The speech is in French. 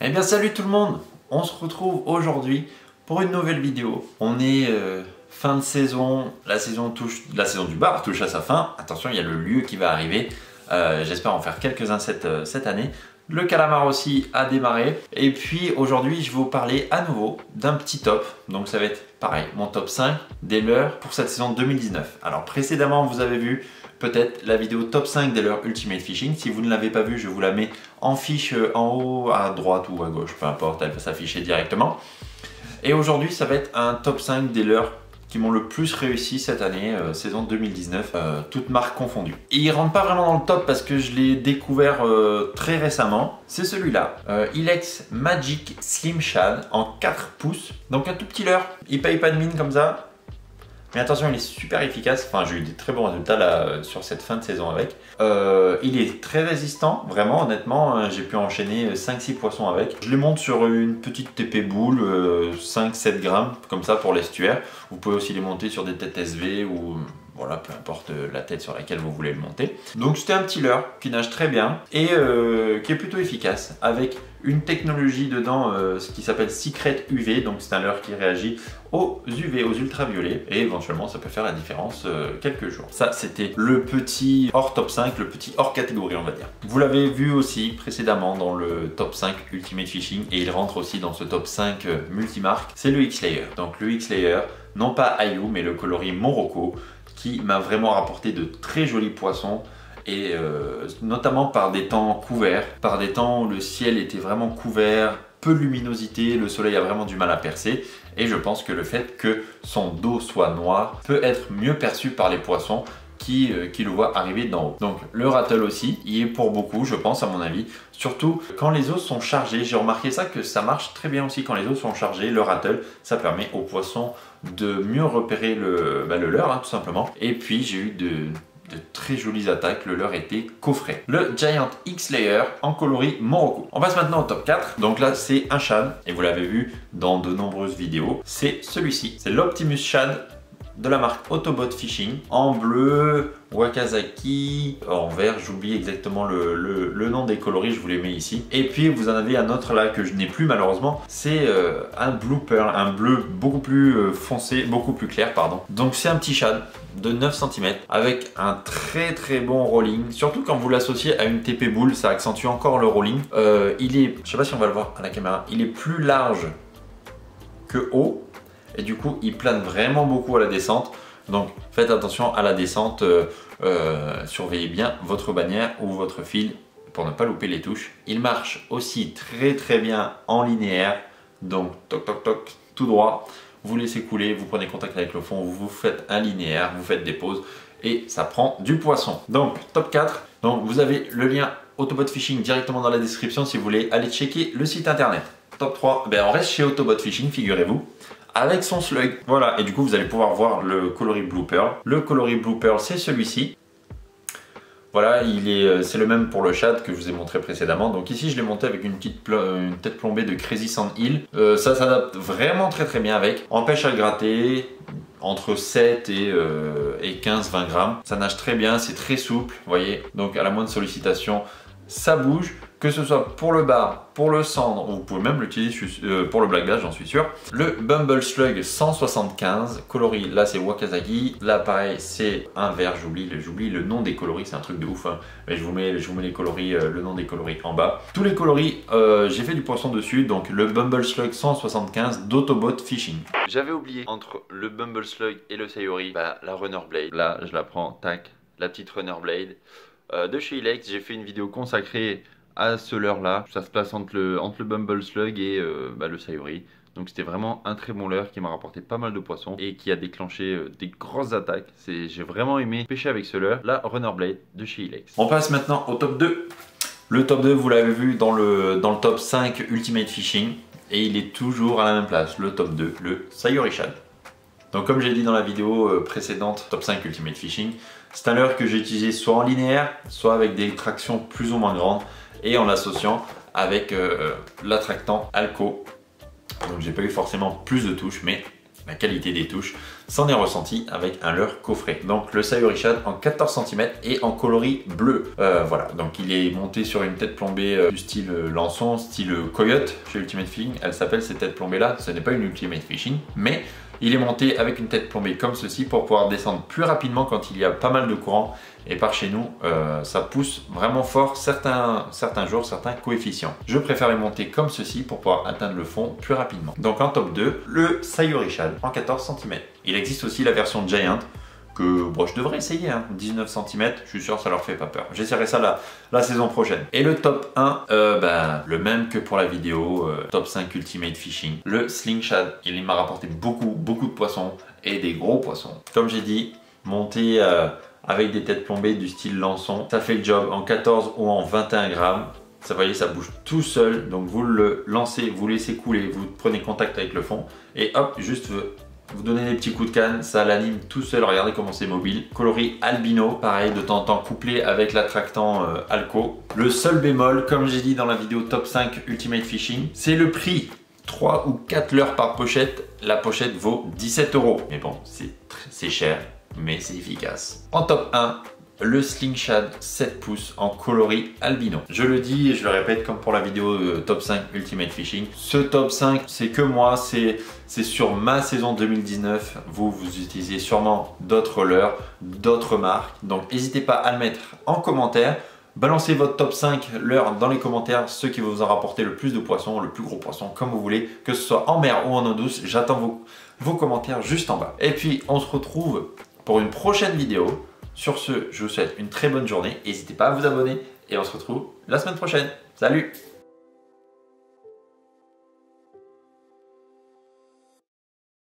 Eh bien salut tout le monde, on se retrouve aujourd'hui pour une nouvelle vidéo. On est fin de saison, la saison du bar touche à sa fin. Attention, il y a le lieu qui va arriver, j'espère en faire quelques-uns cette année. Le calamar aussi a démarré. Et puis aujourd'hui je vais vous parler à nouveau d'un petit top. Donc ça va être pareil, mon top 5 des leurres pour cette saison 2019. Alors précédemment vous avez vu peut-être la vidéo top 5 des leurres Ultimate Fishing. Si vous ne l'avez pas vue, je vous la mets en fiche en haut, à droite ou à gauche, peu importe, elle va s'afficher directement. Et aujourd'hui ça va être un top 5 des leurres qui m'ont le plus réussi cette année, saison 2019, toutes marques confondues. Et il rentre pas vraiment dans le top parce que je l'ai découvert très récemment. C'est celui-là, Ilex Magic Slim Shad en 4 pouces. Donc un tout petit leurre, il paye pas de mine comme ça. Mais attention, il est super efficace. Enfin, j'ai eu des très bons résultats là sur cette fin de saison avec. Il est très résistant, vraiment, honnêtement. J'ai pu enchaîner 5-6 poissons avec. Je les monte sur une petite TP boule, 5-7 grammes, comme ça pour l'estuaire. Vous pouvez aussi les monter sur des têtes SV ou voilà, peu importe la tête sur laquelle vous voulez le monter. Donc c'était un petit leurre qui nage très bien et qui est plutôt efficace avec une technologie dedans, ce qui s'appelle Secret UV. Donc c'est un leurre qui réagit aux UV, aux ultraviolets, et éventuellement ça peut faire la différence quelques jours. Ça c'était le petit hors top 5, le petit hors catégorie on va dire. Vous l'avez vu aussi précédemment dans le top 5 Ultimate Fishing et il rentre aussi dans ce top 5 multimarque, c'est le X-Layer. Donc le X-Layer, non pas Ayu mais le coloris Morocco, qui m'a vraiment rapporté de très jolis poissons et notamment par des temps couverts, par des temps où le ciel était vraiment couvert, peu de luminosité, le soleil a vraiment du mal à percer et je pense que le fait que son dos soit noir peut être mieux perçu par les poissons qui le voient arriver d'en haut. Donc le rattle aussi, il est pour beaucoup je pense à mon avis, surtout quand les os sont chargés. J'ai remarqué ça que ça marche très bien aussi quand les os sont chargés. Le rattle, ça permet aux poissons de mieux repérer le leurre hein, tout simplement. Et puis j'ai eu de très jolies attaques, le leurre était coffret. Le Giant X-Layer en coloris Morocco. On passe maintenant au top 4. Donc là c'est un shad et vous l'avez vu dans de nombreuses vidéos. C'est celui-ci, c'est l'Optimus Shad de la marque Autobot Fishing, en bleu, Wakazaki, en vert, j'oublie exactement le nom des coloris, je vous les mets ici. Et puis vous en avez un autre là que je n'ai plus malheureusement, c'est un Blue Pearl, un bleu beaucoup plus foncé, beaucoup plus clair pardon. Donc c'est un petit shad de 9 cm avec un très bon rolling, surtout quand vous l'associez à une TP boule, ça accentue encore le rolling. Il est, je sais pas si on va le voir à la caméra, il est plus large que haut. Et du coup il plane vraiment beaucoup à la descente, donc faites attention à la descente, surveillez bien votre bannière ou votre fil pour ne pas louper les touches. Il marche aussi très bien en linéaire, donc toc toc toc tout droit, vous laissez couler, vous prenez contact avec le fond, vous faites un linéaire, vous faites des pauses et ça prend du poisson. Donc top 4, donc vous avez le lien Autobot Fishing directement dans la description si vous voulez aller checker le site internet. Top 3, ben on reste chez Autobot Fishing figurez-vous, avec son slug. Voilà, et du coup vous allez pouvoir voir le coloris Blue Pearl. Le coloris Blue Pearl c'est celui-ci. Voilà, c'est le même pour le shad que je vous ai montré précédemment. Donc ici je l'ai monté avec une tête plombée de Crazy Sand Hill. Ça s'adapte vraiment très bien avec. Empêche à le gratter entre 7 et 15-20 grammes. Ça nage très bien, c'est très souple, vous voyez. Donc à la moindre sollicitation, ça bouge. Que ce soit pour le bar, pour le cendre, ou vous pouvez même l'utiliser pour le black bass, j'en suis sûr. Le Bumble Slug 175, coloris, là c'est Wakazaki. Là pareil, c'est un vert, j'oublie le nom des coloris, c'est un truc de ouf. Hein. Mais je vous mets les coloris, le nom des coloris en bas. Tous les coloris, j'ai fait du poisson dessus, donc le Bumble Slug 175 d'Autobot Fishing. J'avais oublié, entre le Bumble Slug et le Sayori, la Runner Blade. Là, je la prends, tac, la petite Runner Blade. De chez Ilex, j'ai fait une vidéo consacrée à ce leurre là, ça se place entre le Bumble Slug et le Sayori. Donc c'était vraiment un très bon leurre qui m'a rapporté pas mal de poissons et qui a déclenché des grosses attaques. J'ai vraiment aimé pêcher avec ce leurre, la Runner Blade de chez Ilex. On passe maintenant au top 2. Le top 2 vous l'avez vu dans le top 5 Ultimate Fishing et il est toujours à la même place, le top 2, le Sayori Shad. Donc comme j'ai dit dans la vidéo précédente, top 5 Ultimate Fishing, c'est un leurre que j'ai utilisé soit en linéaire, soit avec des tractions plus ou moins grandes et en l'associant avec l'attractant Alco. Donc j'ai pas eu forcément plus de touches mais la qualité des touches s'en est ressenti avec un leurre coffret. Donc le Sayuri Shad en 14 cm et en coloris bleu. Voilà, donc il est monté sur une tête plombée du style Lançon, style Coyote chez Ultimate Fishing. Elle s'appelle cette tête plombée là, ce n'est pas une Ultimate Fishing, mais il est monté avec une tête plombée comme ceci pour pouvoir descendre plus rapidement quand il y a pas mal de courant. Et par chez nous, ça pousse vraiment fort certains jours, certains coefficients. Je préfère les monter comme ceci pour pouvoir atteindre le fond plus rapidement. Donc en top 2, le Sayuri Shad en 14 cm. Il existe aussi la version Giant que bon, je devrais essayer, 19 cm, je suis sûr que ça leur fait pas peur. J'essaierai ça la saison prochaine. Et le top 1, le même que pour la vidéo, top 5 Ultimate Fishing. Le Sling Shad, il m'a rapporté beaucoup de poissons et des gros poissons. Comme j'ai dit, monté avec des têtes plombées du style Lançon, ça fait le job en 14 ou en 21 grammes. Ça, voyez, ça bouge tout seul, donc vous le lancez, vous laissez couler, vous prenez contact avec le fond et hop, juste vous donnez des petits coups de canne, ça l'anime tout seul. Regardez comment c'est mobile. Coloris albino, pareil, de temps en temps couplé avec l'attractant Alco. Le seul bémol, comme j'ai dit dans la vidéo top 5 Ultimate Fishing, c'est le prix. 3 ou 4 leurres par pochette, la pochette vaut 17 €. Mais bon, c'est cher, mais c'est efficace. En top 1, le Sling Shad 7 pouces en coloris albino. Je le dis et je le répète comme pour la vidéo top 5 Ultimate Fishing. Ce top 5, c'est que moi, c'est sur ma saison 2019. Vous utilisez sûrement d'autres leurres, d'autres marques. Donc n'hésitez pas à le mettre en commentaire. Balancez votre top 5 leurres dans les commentaires, ceux qui vous ont rapporté le plus de poissons, le plus gros poisson, comme vous voulez, que ce soit en mer ou en eau douce. J'attends vos commentaires juste en bas. Et puis on se retrouve pour une prochaine vidéo. Sur ce, je vous souhaite une très bonne journée. N'hésitez pas à vous abonner et on se retrouve la semaine prochaine. Salut!